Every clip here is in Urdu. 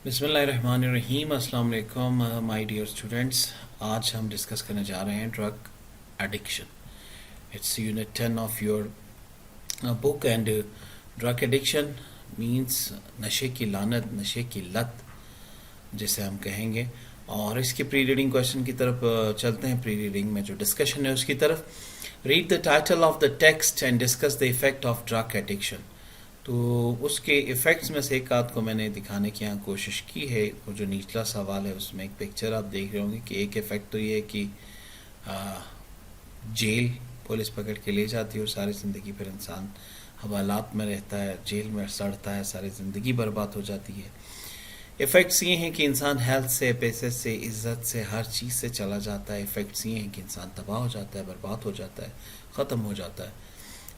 بسم اللہ الرحمن الرحیم. السلام علیکم مائی ڈیئر اسٹوڈینٹس. آج ہم ڈسکس کرنے جا رہے ہیں drug addiction. It's unit 10 of your book. And drug addiction means نشے کی لعنت، نشے کی لت جسے ہم کہیں گے. اور اس کی پری ریڈنگ کوشچن کی طرف چلتے ہیں. پری ریڈنگ میں جو ڈسکشن ہے اس کی طرف. Read the title of the text and discuss the effect of drug addiction. تو اس کے ایفیکٹس میں سے ایک آدھ کو میں نے دکھانے کی یہاں کوشش کی ہے. وہ جو نچلا سوال ہے اس میں ایک پکچر آپ دیکھ رہے ہوں گے کہ ایک ایفیکٹ تو یہ ہے کہ جیل پولیس پکڑ کے لے جاتی ہے اور ساری زندگی پھر انسان حوالات میں رہتا ہے، جیل میں سڑتا ہے، ساری زندگی برباد ہو جاتی ہے. ایفیکٹس یہ ہیں کہ انسان ہیلتھ سے، پیسے سے، عزت سے، ہر چیز سے چلا جاتا ہے. ایفیکٹس یہ ہیں کہ انسان تباہ ہو جاتا ہے، برباد ہو جاتا ہے، ختم ہو جاتا ہے.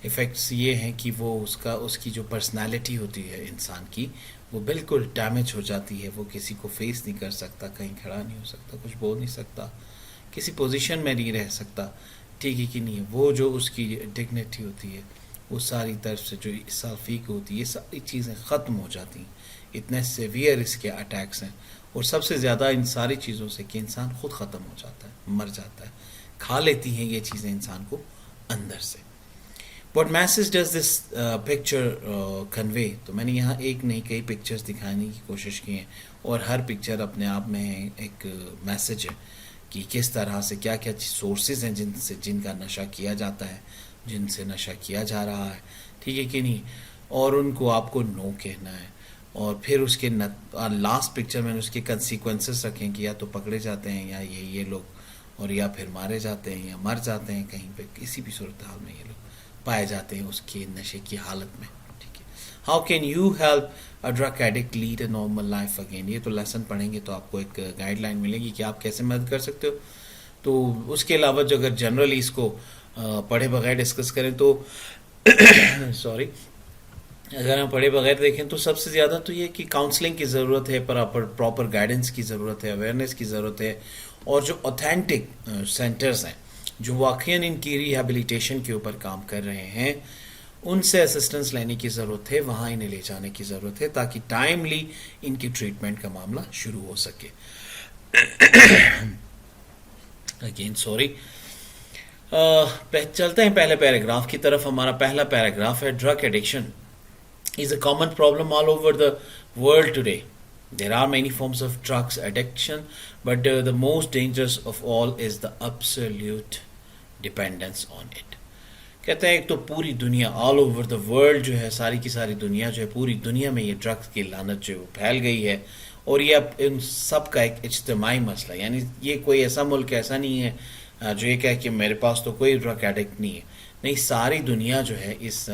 ایفیکٹس یہ ہیں کہ وہ اس کی جو پرسنالٹی ہوتی ہے انسان کی، وہ بالکل ڈیمیج ہو جاتی ہے. وہ کسی کو فیس نہیں کر سکتا، کہیں کھڑا نہیں ہو سکتا، کچھ بول نہیں سکتا، کسی پوزیشن میں نہیں رہ سکتا. ٹھیک ہے کہ نہیں؟ وہ جو اس کی ڈگنیٹی ہوتی ہے وہ ساری طرف سے جو سالفیق ہوتی ہے، یہ ساری چیزیں ختم ہو جاتی ہیں. اتنے سیویئر اس کے اٹیکس ہیں. اور سب سے زیادہ ان ساری چیزوں سے کہ انسان خود ختم ہو جاتا ہے، مر جاتا ہے. کھا لیتی ہیں یہ چیزیں انسان کو اندر سے. What message does this picture convey؟ تو میں نے یہاں ایک نہیں کئی پکچرز دکھانے کی کوشش کی ہیں اور ہر پکچر اپنے آپ میں ایک میسج ہے کہ کس طرح سے کیا کیا سورسز ہیں جن کا نشہ کیا جاتا ہے، جن سے نشہ کیا جا رہا ہے. ٹھیک ہے کہ نہیں؟ اور ان کو آپ کو نو کہنا ہے. اور پھر اس کے لاسٹ پکچر میں نے اس کے کنسیکوینسز رکھیں کہ یا تو پکڑے جاتے ہیں یا یہ لوگ، اور یا پھر مارے جاتے ہیں یا مر جاتے ہیں کہیں پہ، کسی بھی صورتحال میں یہ لوگ پائے جاتے ہیں اس کے نشے کی حالت میں. ٹھیک ہے. How can you help a drug addict lead a normal life again? یہ تو لیسن پڑھیں گے تو آپ کو ایک گائیڈ لائن ملے گی کہ آپ کیسے مدد کر سکتے ہو. تو اس کے علاوہ جو اگر جنرلی اس کو پڑھے بغیر ڈسکس کریں تو سوری، اگر ہم پڑھے بغیر دیکھیں تو سب سے زیادہ تو یہ کہ کاؤنسلنگ کی ضرورت ہے، پراپر گائیڈنس کی ضرورت ہے، اویئرنیس کی ضرورت ہے. اور جو اوتھینٹک سینٹرز ہیں جو واقعاً ان کی ریہیبلیٹیشن کے اوپر کام کر رہے ہیں، ان سے اسسٹنس لینے کی ضرورت ہے، وہاں انہیں لے جانے کی ضرورت ہے تاکہ ٹائملی ان کی ٹریٹمنٹ کا معاملہ شروع ہو سکے. Again sorry. چلتے ہیں پہلے پیراگراف کی طرف. ہمارا پہلا پیراگراف ہے drug addiction is a common problem all over the world today. There are many forms of drugs addiction, but the most dangerous of all is the absolute dependence on it. کہتے ہیں ایک تو پوری دنیا آل اوور دا ورلڈ جو ہے، ساری کی ساری دنیا جو ہے، پوری دنیا میں یہ ڈرگس کی لعنت جو ہے وہ پھیل گئی ہے. اور یہ اب ان سب کا ایک اجتماعی مسئلہ، یعنی یہ کوئی ایسا ملک ایسا نہیں ہے جو یہ کہے کہ میرے پاس تو کوئی ڈرگ ایڈکٹ نہیں ہے. نہیں، ساری دنیا جو ہے اس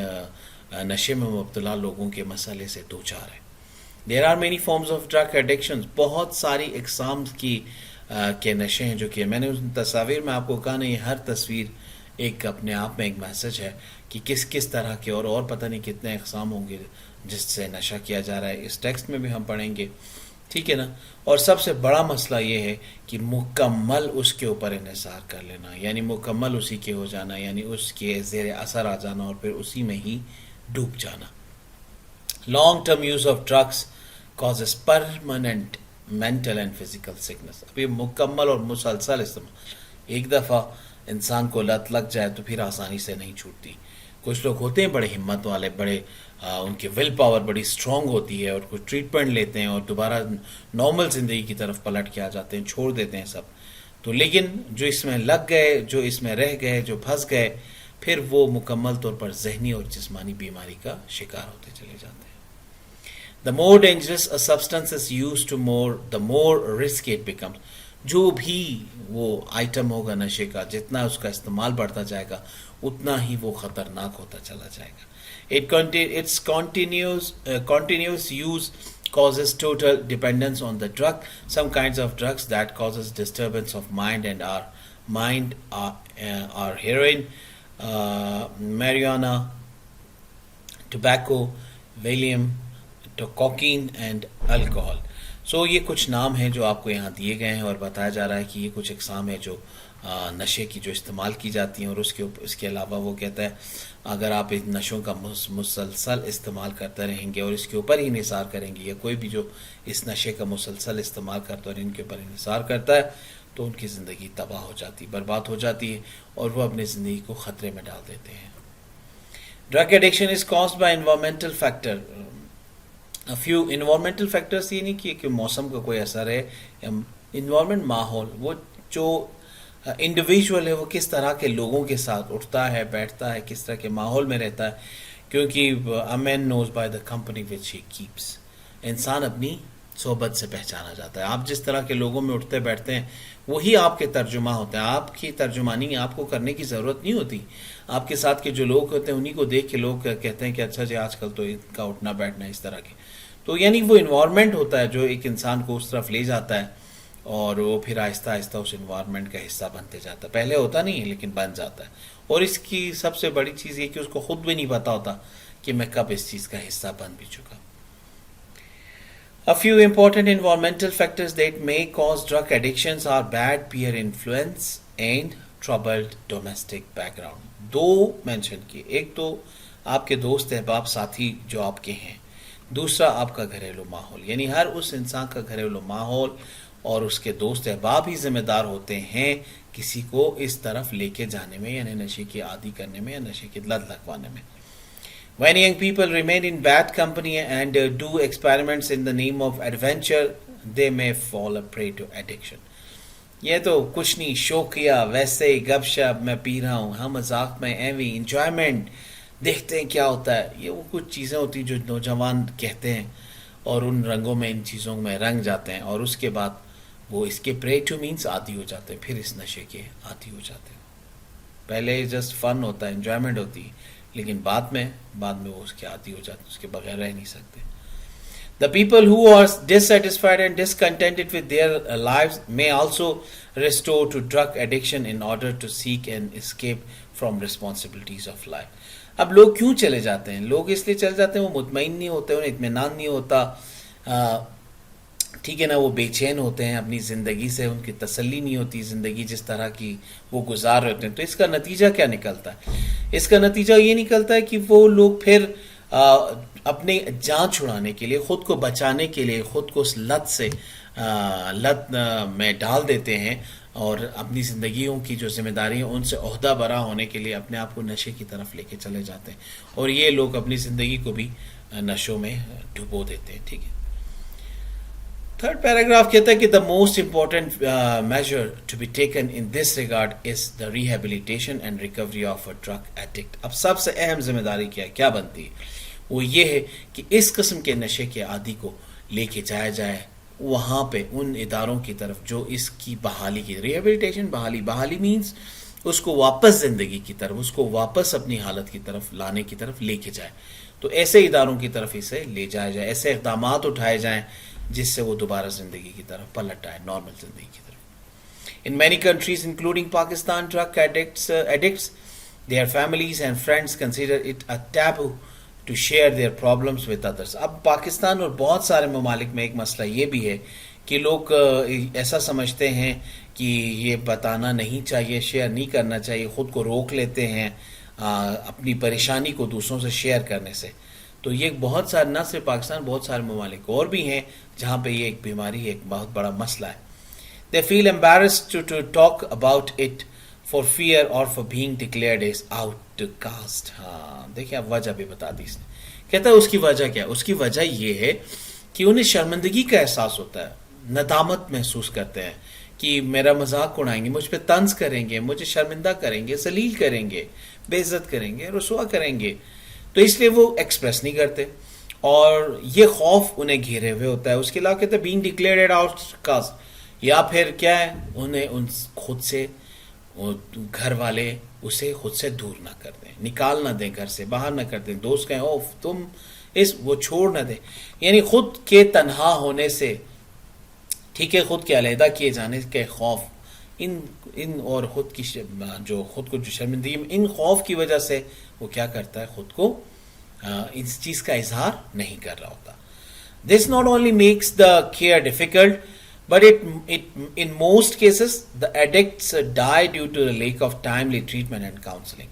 نشے میں مبتلا لوگوں کے مسئلے سے دوچار ہے. There are many forms of drug addiction. بہت ساری اقسام کی کے نشے ہیں جو کہ میں نے اس تصاویر میں آپ کو کہا نہیں، ہر تصویر ایک اپنے آپ میں ایک میسج ہے کہ کس طرح کے اور پتہ نہیں کتنے اقسام ہوں گے جس سے نشہ کیا جا رہا ہے. اس ٹیکسٹ میں بھی ہم پڑھیں گے. ٹھیک ہے نا؟ اور سب سے بڑا مسئلہ یہ ہے کہ مکمل اس کے اوپر انحصار کر لینا، یعنی مکمل اسی کے ہو جانا، یعنی اس کے زیر اثر آ جانا اور پھر اسی میں ہی ڈوب جانا. Long term use of drugs causes permanent mental and physical sickness. اب یہ مکمل اور مسلسل استعمال، ایک دفعہ انسان کو لت لگ جائے تو پھر آسانی سے نہیں چھوٹتی. کچھ لوگ ہوتے ہیں بڑے ہمت والے، بڑے ان کی ول پاور بڑی اسٹرانگ ہوتی ہے اور کچھ ٹریٹمنٹ لیتے ہیں اور دوبارہ نارمل زندگی کی طرف پلٹ کے آ جاتے ہیں، چھوڑ دیتے ہیں سب. تو لیکن جو اس میں لگ گئے، جو اس میں رہ گئے، جو پھنس گئے، پھر وہ مکمل طور پر ذہنی اور جسمانی بیماری کا شکار ہوتے چلے جاتے ہیں. The more dangerous a substance is used to the more risky it becomes. جو بھی وہ آئٹم ہوگا نشے کا، جتنا اس کا استعمال بڑھتا جائے گا اتنا ہی وہ خطرناک ہوتا چلا جائے گا. Its continuous use causes total dependence on the drug. Some kinds of drugs that causes disturbance of mind and our mind are heroin, marijuana, tobacco, Valium, cocaine and alcohol. سو یہ کچھ نام ہیں جو آپ کو یہاں دیے گئے ہیں اور بتایا جا رہا ہے کہ یہ کچھ اقسام ہے جو نشے کی جو استعمال کی جاتی ہیں، اور اس کے علاوہ وہ کہتا ہے اگر آپ ان نشوں کا مسلسل استعمال کرتے رہیں گے اور اس کے اوپر ہی انحصار کریں گے، یا کوئی بھی جو اس نشے کا مسلسل استعمال کرتا ہے اور ان کے اوپر انحصار کرتا ہے، تو ان کی زندگی تباہ ہو جاتی، برباد ہو جاتی ہے، اور وہ اپنی زندگی کو خطرے میں ڈال دیتے ہیں۔ Drug addiction is caused by environmental factor. Few environmental factors, یہ نہیں کہ موسم کا کوئی اثر ہے، انوائرمنٹ ماحول، وہ جو انڈیویجول ہے وہ کس طرح کے لوگوں کے ساتھ اٹھتا ہے بیٹھتا ہے، کس طرح کے ماحول میں رہتا ہے، کیونکہ a man knows by the company which he keeps۔ انسان اپنی صحبت سے پہچانا جاتا ہے۔ آپ جس طرح کے لوگوں میں اٹھتے بیٹھتے ہیں وہی آپ کے ترجمہ ہوتے ہیں، آپ کی ترجمانی آپ کو کرنے کی ضرورت نہیں ہوتی۔ آپ کے ساتھ کے جو لوگ ہوتے ہیں انہی کو دیکھ کے لوگ کہتے ہیں کہ اچھا جی آج کل تو ان کا اٹھنا بیٹھنا اس طرح کے، تو یعنی وہ انوائرمنٹ ہوتا ہے جو ایک انسان کو اس طرف لے جاتا ہے، اور وہ پھر آہستہ آہستہ اس انوائرمنٹ کا حصہ بنتے جاتا ہے۔ پہلے ہوتا نہیں ہے لیکن بن جاتا ہے، اور اس کی سب سے بڑی چیز یہ کہ اس کو خود بھی نہیں پتا ہوتا کہ میں کب اس چیز کا حصہ بن بھی چکا۔ A few important environmental factors that may cause drug addictions are bad peer influence and troubled domestic background۔ دو مینشن کیے، ایک تو آپ کے دوست احباب ساتھی جو آپ کے ہیں، دوسرا آپ کا گھریلو ماحول، یعنی ہر اس انسان کا گھریلو ماحول اور اس کے دوست احباب ہی ذمہ دار ہوتے ہیں کسی کو اس طرف لے کے جانے میں، یعنی نشے کی عادی کرنے میں یا نشے کی لت لگوانے میں۔ When young people remain in bad company and do experiments in the name of adventure, they may fall a prey to addiction۔ یہ تو کچھ نہیں، شوقیہ ویسے ہی گپ شپ میں پی رہا ہوں، ہم مذاق میں ایویں انجوائمنٹ، دیکھتے ہیں کیا ہوتا ہے۔ یہ وہ کچھ چیزیں ہوتی ہیں جو نوجوان کہتے ہیں اور ان رنگوں میں ان چیزوں میں رنگ جاتے ہیں، اور اس کے بعد وہ اس کے پرے ٹو مینس عادی ہو جاتے ہیں، پھر اس نشے کے عادی ہو جاتے ہیں۔ پہلے جسٹ فن ہوتا ہے، انجوائمنٹ ہوتی ہے، لیکن بعد میں وہ اس کے عادی ہو جاتے ہیں، اس کے بغیر رہ نہیں سکتے۔ The people who are dissatisfied and discontented with their lives may also restore to drug addiction in order to seek an escape from responsibilities of life۔ اب لوگ کیوں چلے جاتے ہیں؟ لوگ اس لیے چلے جاتے ہیں وہ مطمئن نہیں ہوتے، انہیں اطمینان نہیں ہوتا، ٹھیک ہے نا، وہ بے چین ہوتے ہیں اپنی زندگی سے، ان کی تسلی نہیں ہوتی زندگی جس طرح کی وہ گزار رہے ہوتے ہیں۔ تو اس کا نتیجہ کیا نکلتا ہے؟ اس کا نتیجہ یہ نکلتا ہے کہ وہ لوگ پھر اپنے جان چھڑانے کے لیے، خود کو بچانے کے لیے، خود کو اس لت میں ڈال دیتے ہیں، اور اپنی زندگیوں کی جو ذمہ داری ہیں ان سے عہدہ برا ہونے کے لیے اپنے آپ کو نشے کی طرف لے کے چلے جاتے ہیں، اور یہ لوگ اپنی زندگی کو بھی نشوں میں ڈبو دیتے ہیں۔ ٹھیک ہے، تھرڈ پیراگراف کہتا ہے کہ the most important measure to be taken in this regard is the rehabilitation and recovery of a drug addict۔ اب سب سے اہم ذمہ داری کیا بنتی ہے؟ وہ یہ ہے کہ اس قسم کے نشے کے عادی کو لے کے جایا جائے وہاں پہ ان اداروں کی طرف جو اس کی بحالی کی، ریہیبلیٹیشن بحالی مینس اس کو واپس زندگی کی طرف، اس کو واپس اپنی حالت کی طرف لانے کی طرف لے کے جائے۔ تو ایسے اداروں کی طرف اسے لے جایا جائے، ایسے اقدامات اٹھائے جائیں جس سے وہ دوبارہ زندگی کی طرف پلٹ آئے، نارمل زندگی کی طرف۔ In many countries including Pakistan, drug addicts, their families and friends consider it a taboo to share their problems with others۔ اب پاکستان اور بہت سارے ممالک میں ایک مسئلہ یہ بھی ہے کہ لوگ ایسا سمجھتے ہیں کہ یہ بتانا نہیں چاہیے، شیئر نہیں کرنا چاہیے، خود کو روک لیتے ہیں اپنی پریشانی کو دوسروں سے شیئر کرنے سے۔ تو یہ بہت سارے، نہ صرف پاکستان، بہت سارے ممالک اور بھی ہیں جہاں پہ یہ ایک بیماری ہے، ایک بہت بڑا مسئلہ ہے۔ They feel embarrassed to talk about it for fear or for being declared as outcast۔ ہاں دیکھیں، اب وجہ بھی بتا دی اس نے۔ کہتا ہے اس کی وجہ کیا ہے؟ اس کی وجہ یہ ہے کہ انہیں شرمندگی کا احساس ہوتا ہے، ندامت محسوس کرتے ہیں کہ میرا مذاق اڑائیں گے، مجھ پہ طنز کریں گے، مجھے شرمندہ کریں گے، ذلیل کریں گے، بے عزت کریں گے، رسوا کریں گے، تو اس لیے وہ ایکسپریس نہیں کرتے، اور یہ خوف انہیں گھیرے ہوئے ہوتا ہے۔ اس کے علاوہ کہتے ہیں بینگ ڈکلیئرڈ آؤٹ کاسٹ، یا پھر کیا ہے، انہیں خود سے گھر والے اسے خود سے دور نہ کر دیں، نکال نہ دیں، گھر سے باہر نہ کر دیں، دوست کہیں اوف تم وہ چھوڑ نہ دیں، یعنی خود کے تنہا ہونے سے، ٹھیک ہے، خود کے علیحدہ کیے جانے کے خوف، ان اور خود کی جو شرمندگی، ان خوف کی وجہ سے وہ کیا کرتا ہے، خود کو اس چیز کا اظہار نہیں کر رہا ہوتا۔ This not only makes the care difficult, but in most cases the addicts die due to the lack of timely treatment and counseling.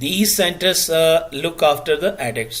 These centers look after the addicts.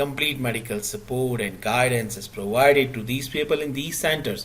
Complete medical support and guidance is provided to these people in these centers.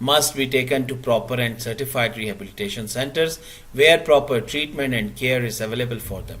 must be taken to proper and certified rehabilitation centers where proper treatment and care is available for them.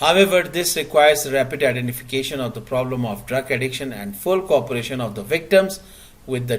However, this requires rapid identification of the problem of drug addiction and full cooperation of the victims with the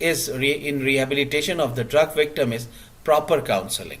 is in rehabilitation of the drug victim is proper counseling.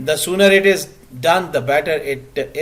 The sooner it is done the better it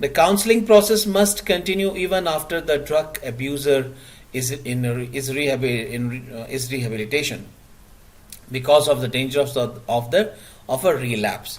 The counseling process must continue even after the drug abuser is rehabilitation. Because of the danger of a relapse.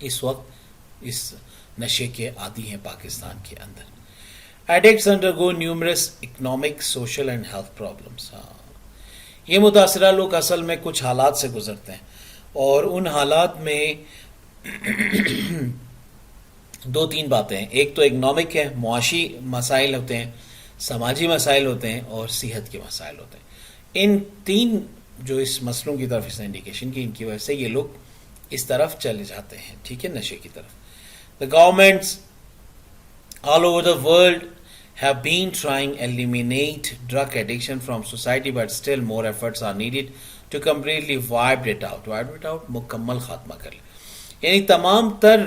اس وقت اس نشے کے عادی ہیں پاکستان کے اندر. Addicts undergo numerous economic social and health problems. یہ متاثرہ لوگ اصل میں کچھ حالات سے گزرتے ہیں اور ان حالات میں دو تین باتیں ہیں. ایک تو اکنامک ہے, معاشی مسائل ہوتے ہیں, سماجی مسائل ہوتے ہیں اور صحت کے مسائل ہوتے ہیں. ان تین جو اس مسئلوں کی طرف اس نے انڈیکیشن کی, ان کی وجہ سے یہ لوگ اس طرف چلے جاتے ہیں, ٹھیک ہے, نشے کی طرف. The governments all over the world have been trying to eliminate drug addiction from society, but still more efforts are needed to completely wipe it out. Wipe it out, مکمل خاتمہ کر لیں. یعنی تمام تر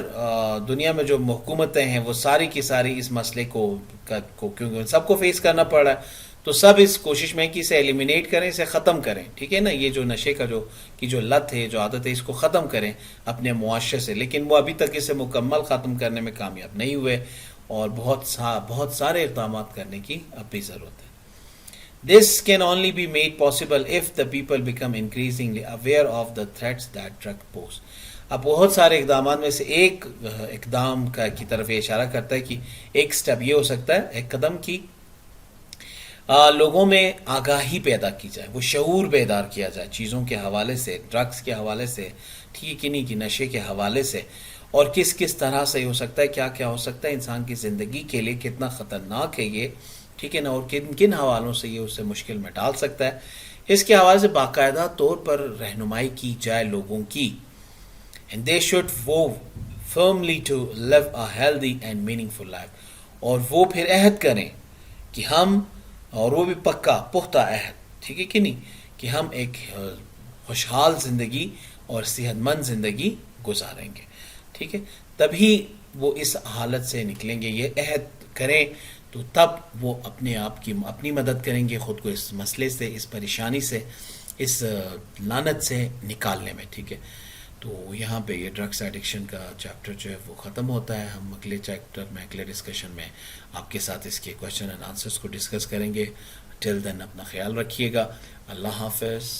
دنیا میں جو حکومتیں ہیں وہ ساری کی ساری اس مسئلے کو کیونکہ سب کو فیس کرنا پڑ رہا ہے, تو سب اس کوشش میں کہ اسے ایلیمینیٹ کریں, اسے ختم کریں, ٹھیک ہے نا. یہ جو نشے کا جو لت ہے, جو عادت ہے, اس کو ختم کریں اپنے معاشرے سے. لیکن وہ ابھی تک اسے مکمل ختم کرنے میں کامیاب نہیں ہوئے اور بہت سارے اقدامات کرنے کی اب بھی ضرورت ہے. This can only be made possible if the people become increasingly aware of the threats that drug pose. اب بہت سارے اقدامات میں سے ایک اقدام کی طرف یہ اشارہ کرتا ہے کہ ایک سٹیپ یہ ہو سکتا ہے, ایک قدم کی لوگوں میں آگاہی پیدا کی جائے, وہ شعور بیدار کیا جائے چیزوں کے حوالے سے, ڈرگس کے حوالے سے, ٹھیک ہے, نہیں کہ نشے کے حوالے سے, اور کس طرح سے ہو سکتا ہے, کیا ہو سکتا ہے, انسان کی زندگی کے لیے کتنا خطرناک ہے یہ, ٹھیک ہے نا, اور کن حوالوں سے یہ اسے مشکل میں ڈال سکتا ہے. اس کے حوالے سے باقاعدہ طور پر رہنمائی کی جائے لوگوں کی. And they should vow firmly to live a healthy and meaningful life. اور وہ پھر عہد کریں کہ ہم, اور وہ بھی پکا پختہ عہد, ٹھیک ہے کہ نہیں, کہ ہم ایک خوشحال زندگی اور صحت مند زندگی گزاریں گے, ٹھیک ہے. تبھی وہ اس حالت سے نکلیں گے. یہ عہد کریں تو تب وہ اپنے آپ کی اپنی مدد کریں گے خود کو اس مسئلے سے, اس پریشانی سے, اس لعنت سے نکالنے میں, ٹھیک ہے. تو یہاں پہ یہ ڈرگس ایڈکشن کا چیپٹر جو ہے وہ ختم ہوتا ہے. ہم اگلے چیپٹر میں, اگلے ڈسکشن میں آپ کے ساتھ اس کے کویشچن اینڈ آنسرس کو ڈسکس کریں گے. ٹل دین اپنا خیال رکھیے گا. اللہ حافظ.